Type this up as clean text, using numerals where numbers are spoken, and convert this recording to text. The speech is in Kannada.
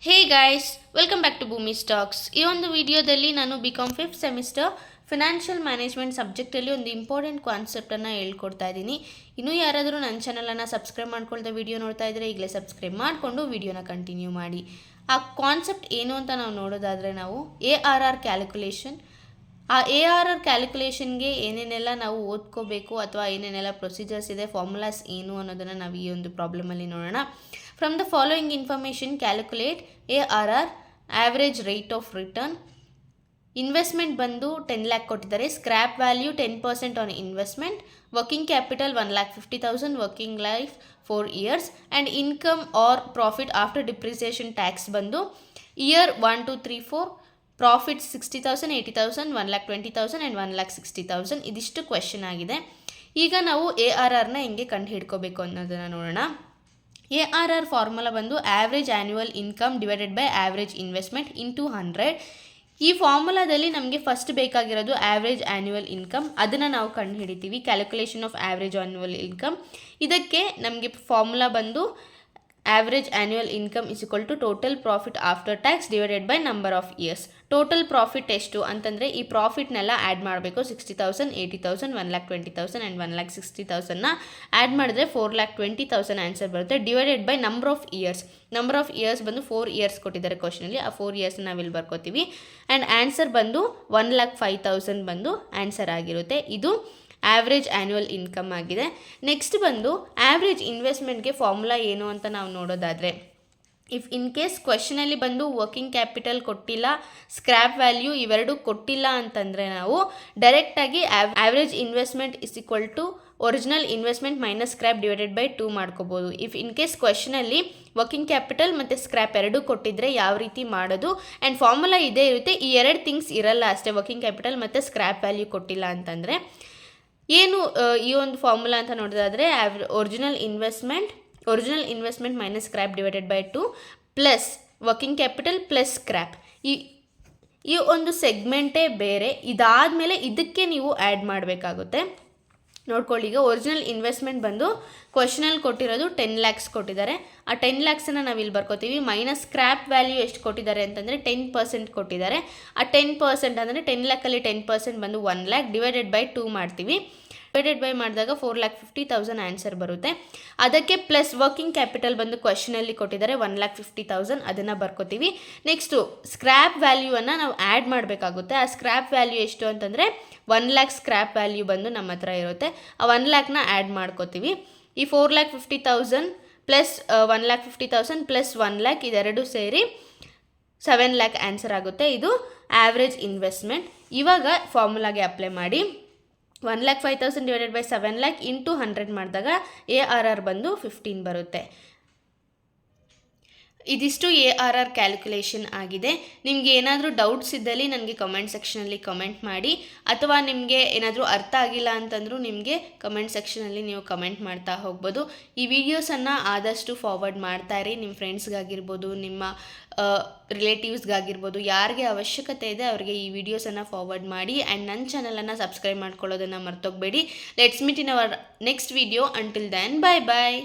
Hey guys, welcome back to Bhoomi stocks. ಈ ಒಂದು ವಿಡಿಯೋದಲ್ಲಿ ನಾನು BCom 5th semester financial management ಸಬ್ಜೆಕ್ಟಲ್ಲಿ ಒಂದು ಇಂಪಾರ್ಟೆಂಟ್ ಕಾನ್ಸೆಪ್ಟನ್ನು ಹೇಳ್ಕೊಡ್ತಾ ಇದ್ದೀನಿ. ಇನ್ನೂ ಯಾರಾದರೂ ನನ್ನ ಚಾನಲನ್ನು ಸಬ್ಸ್ಕ್ರೈಬ್ ಮಾಡ್ಕೊಳ್ದೆ ವಿಡಿಯೋ ನೋಡ್ತಾ ಇದ್ದರೆ ಈಗಲೇ ಸಬ್ಸ್ಕ್ರೈಬ್ ಮಾಡಿಕೊಂಡು ವಿಡಿಯೋನ ಕಂಟಿನ್ಯೂ ಮಾಡಿ. ಆ ಕಾನ್ಸೆಪ್ಟ್ ಏನು ಅಂತ ನಾವು ನೋಡೋದಾದರೆ ನಾವು ARR ಕ್ಯಾಲ್ಕುಲೇಷನ್, ಆ ARR ಕ್ಯಾಲ್ಕುಲೇಷನ್ಗೆ ಏನೇನೆಲ್ಲ ನಾವು ಓದ್ಕೋಬೇಕು ಅಥವಾ ಏನೇನೆಲ್ಲ ಪ್ರೊಸೀಜರ್ಸ್ ಇದೆ, ಫಾರ್ಮುಲಾಸ್ ಏನು ಅನ್ನೋದನ್ನು ನಾವು ಈ ಒಂದು ಪ್ರಾಬ್ಲಮಲ್ಲಿ ನೋಡೋಣ. From the following information calculate ARR, average rate of return. Investment ಬಂದು 10 lakh ಕೊಟ್ಟಿದ್ದಾರೆ. Scrap value 10% on investment. Working capital 1,50,000, working life 4 years. And income or profit after depreciation tax ಬಂದು ಇಯರ್ 1, 2, 3, 4. Profit 60,000, 80,000, 1,20,000 and 1,60,000. ಇದಿಷ್ಟು ಕ್ವೆಶನ್ ಆಗಿದೆ. ಈಗ ನಾವು ARRನ ಹೆಂಗೆ ಕಂಡು ಹಿಡ್ಕೋಬೇಕು ಅನ್ನೋದನ್ನು ನೋಡೋಣ. ARR ಫಾರ್ಮುಲಾ ಬಂದು average annual income divided by average investment into 100. ಈ ಫಾರ್ಮುಲಾದಲ್ಲಿ ನಮಗೆ ಫಸ್ಟ್ ಬೇಕಾಗಿರೋದು ಆ್ಯಾವ್ರೇಜ್ ಆ್ಯನ್ಯುವಲ್ ಇನ್ಕಮ್. ಅದನ್ನು ನಾವು ಕಂಡು ಹಿಡಿತೀವಿ, calculation of average annual income. ಇದಕ್ಕೆ ನಮಗೆ ಫಾರ್ಮುಲಾ ಬಂದು average annual income is equal to total profit after tax divided by number of years. Total profit ಎಷ್ಟು ಅಂತಂದರೆ ಈ ಪ್ರಾಫಿಟ್ನೆಲ್ಲ ಆ್ಯಡ್ ಮಾಡಬೇಕು. 60,000, 80,000, 1,20,000 ಆ್ಯಂಡ್ 1,60,000ನ ಆ್ಯಡ್ ಮಾಡಿದ್ರೆ 4,20,000 ಆನ್ಸರ್ ಬರುತ್ತೆ. Divided by number of years. Number of years ಬಂದು 4 years ಕೊಟ್ಟಿದ್ದಾರೆ ಕ್ವಶನಲ್ಲಿ. ಆ 4 years ನಾವಿಲ್ಲಿ ಬರ್ಕೋತೀವಿ. ಆ್ಯಂಡ್ ಆನ್ಸರ್ ಬಂದು 1,05,000 ಬಂದು ಆನ್ಸರ್ ಆಗಿರುತ್ತೆ. ಇದು ಆ್ಯಾವ್ರೇಜ್ ಆ್ಯನ್ಯುವಲ್ ಇನ್ಕಮ್ ಆಗಿದೆ. ನೆಕ್ಸ್ಟ್ ಬಂದು ಆ್ಯಾವ್ರೇಜ್ ಇನ್ವೆಸ್ಟ್ಮೆಂಟ್ಗೆ ಫಾರ್ಮುಲಾ ಏನು ಅಂತ ನಾವು ನೋಡೋದಾದರೆ, ಇಫ್ ಇನ್ ಕೇಸ್ ಕ್ವೆಶನಲ್ಲಿ ಬಂದು ವರ್ಕಿಂಗ್ ಕ್ಯಾಪಿಟಲ್ ಕೊಟ್ಟಿಲ್ಲ, ಸ್ಕ್ರ್ಯಾಪ್ ವ್ಯಾಲ್ಯೂ ಇವೆರಡು ಕೊಟ್ಟಿಲ್ಲ ಅಂತಂದರೆ ನಾವು ಡೈರೆಕ್ಟಾಗಿ average investment is equal to original investment minus scrap divided by 2 ಮಾಡ್ಕೋಬೋದು. ಇಫ್ ಇನ್ ಕೇಸ್ ಕ್ವೆಶನಲ್ಲಿ ವರ್ಕಿಂಗ್ ಕ್ಯಾಪಿಟಲ್ ಮತ್ತು ಸ್ಕ್ರ್ಯಾಪ್ ಎರಡೂ ಕೊಟ್ಟಿದ್ದರೆ ಯಾವ ರೀತಿ ಮಾಡೋದು, ಆ್ಯಂಡ್ ಫಾರ್ಮುಲಾ ಇದೇ ಇರುತ್ತೆ. ಈ ಎರಡು ಥಿಂಗ್ಸ್ ಇರಲ್ಲ ಅಷ್ಟೇ, ವರ್ಕಿಂಗ್ ಕ್ಯಾಪಿಟಲ್ ಮತ್ತು ಸ್ಕ್ರ್ಯಾಪ್ ವ್ಯಾಲ್ಯೂ ಕೊಟ್ಟಿಲ್ಲ ಅಂತಂದರೆ. ಏನು ಈ ಒಂದು ಫಾರ್ಮುಲಾ ಅಂತ ನೋಡೋದಾದರೆ original investment minus scrap divided by 2 plus working capital plus scrap. ಈ ಒಂದು ಸೆಗ್ಮೆಂಟೇ ಬೇರೆ. ಇದಾದಮೇಲೆ ಇದಕ್ಕೆ ನೀವು ಆ್ಯಡ್ ಮಾಡಬೇಕಾಗುತ್ತೆ. ನೋಡ್ಕೊಳ್ಳಿ, ಈಗ ಒರಿಜಿನಲ್ ಇನ್ವೆಸ್ಟ್ಮೆಂಟ್ ಬಂದು ಕ್ವಶನಲ್ಲಿ ಕೊಟ್ಟಿರೋದು 10 lakhs ಕೊಟ್ಟಿದ್ದಾರೆ. ಆ 10 lakhsನ ನಾವು ಇಲ್ಲಿ ಬರ್ಕೋತೀವಿ. ಮೈನಸ್ ಸ್ಕ್ರ್ಯಾಪ್ ವ್ಯಾಲ್ಯೂ ಎಷ್ಟು ಕೊಟ್ಟಿದ್ದಾರೆ ಅಂತಂದರೆ 10% ಕೊಟ್ಟಿದ್ದಾರೆ. ಆ 10% ಅಂದರೆ 10 lakhಲ್ಲಿ 10% ಬಂದು 1 lakh ಡಿವೈಡೆಡ್ ಬೈ 2 ಮಾಡ್ತೀವಿ. ಡಿವೈಡೆಡ್ ಬೈ ಮಾಡಿದಾಗ 4,50,000 ಆನ್ಸರ್ ಬರುತ್ತೆ. ಅದಕ್ಕೆ ಪ್ಲಸ್ ವರ್ಕಿಂಗ್ ಕ್ಯಾಪಿಟಲ್ ಬಂದು ಕ್ವಶನಲ್ಲಿ ಕೊಟ್ಟಿದ್ದಾರೆ 1,50,000, ಅದನ್ನು ಬರ್ಕೋತೀವಿ. ನೆಕ್ಸ್ಟು ಸ್ಕ್ರ್ಯಾಪ್ ವ್ಯಾಲ್ಯೂವನ್ನು ನಾವು ಆ್ಯಡ್ ಮಾಡಬೇಕಾಗುತ್ತೆ. ಆ ಸ್ಕ್ರ್ಯಾಪ್ ವ್ಯಾಲ್ಯೂ ಎಷ್ಟು ಅಂತಂದರೆ 1 lakh ಸ್ಕ್ರ್ಯಾಪ್ ವ್ಯಾಲ್ಯೂ ಬಂದು ನಮ್ಮ ಹತ್ರ ಇರುತ್ತೆ. ಆ 1 lakhನ ಆ್ಯಡ್ ಮಾಡ್ಕೋತೀವಿ. ಈ 4,50,000 ಪ್ಲಸ್ 1,50,000 ಪ್ಲಸ್ 1 lakh ಇದೆರಡು ಸೇರಿ 7 lakh ಆನ್ಸರ್ ಆಗುತ್ತೆ. ಇದು ಆ್ಯಾವ್ರೇಜ್ ಇನ್ವೆಸ್ಟ್ಮೆಂಟ್. ಇವಾಗ ಫಾರ್ಮುಲಾಗೆ ಅಪ್ಲೈ ಮಾಡಿ 1,05,000 ಡಿವೈಡೆಡ್ ಬೈ 7 lakh ಇಂಟು 100 ಮಾಡಿದಾಗ ARR ಬಂದು 15 ಬರುತ್ತೆ. ಇದಿಷ್ಟು ARR ಕ್ಯಾಲ್ಕುಲೇಷನ್ ಆಗಿದೆ. ನಿಮಗೆ ಏನಾದರೂ ಡೌಟ್ಸ್ ಇದ್ದಲ್ಲಿ ನನಗೆ ಕಮೆಂಟ್ ಸೆಕ್ಷನಲ್ಲಿ ಕಮೆಂಟ್ ಮಾಡಿ, ಅಥವಾ ನಿಮಗೆ ಏನಾದರೂ ಅರ್ಥ ಆಗಿಲ್ಲ ಅಂತಂದರೂ ನಿಮಗೆ ಕಮೆಂಟ್ ಸೆಕ್ಷನಲ್ಲಿ ನೀವು ಕಮೆಂಟ್ ಮಾಡ್ತಾ ಹೋಗ್ಬೋದು. ಈ ವಿಡಿಯೋಸನ್ನು ಆದಷ್ಟು ಫಾರ್ವರ್ಡ್ ಮಾಡ್ತಾ ಇರಿ. ನಿಮ್ಮ ಫ್ರೆಂಡ್ಸ್ಗಾಗಿರ್ಬೋದು, ನಿಮ್ಮ ರಿಲೇಟಿವ್ಸ್ಗಾಗಿರ್ಬೋದು, ಯಾರಿಗೆ ಅವಶ್ಯಕತೆ ಇದೆ ಅವರಿಗೆ ಈ ವಿಡಿಯೋಸನ್ನು ಫಾರ್ವರ್ಡ್ ಮಾಡಿ. ಆ್ಯಂಡ್ ನನ್ನ ಚಾನಲನ್ನು ಸಬ್ಸ್ಕ್ರೈಬ್ ಮಾಡ್ಕೊಳ್ಳೋದನ್ನು ಮರ್ತೋಗಬೇಡಿ. Let's meet in our next video. Until then, bye bye.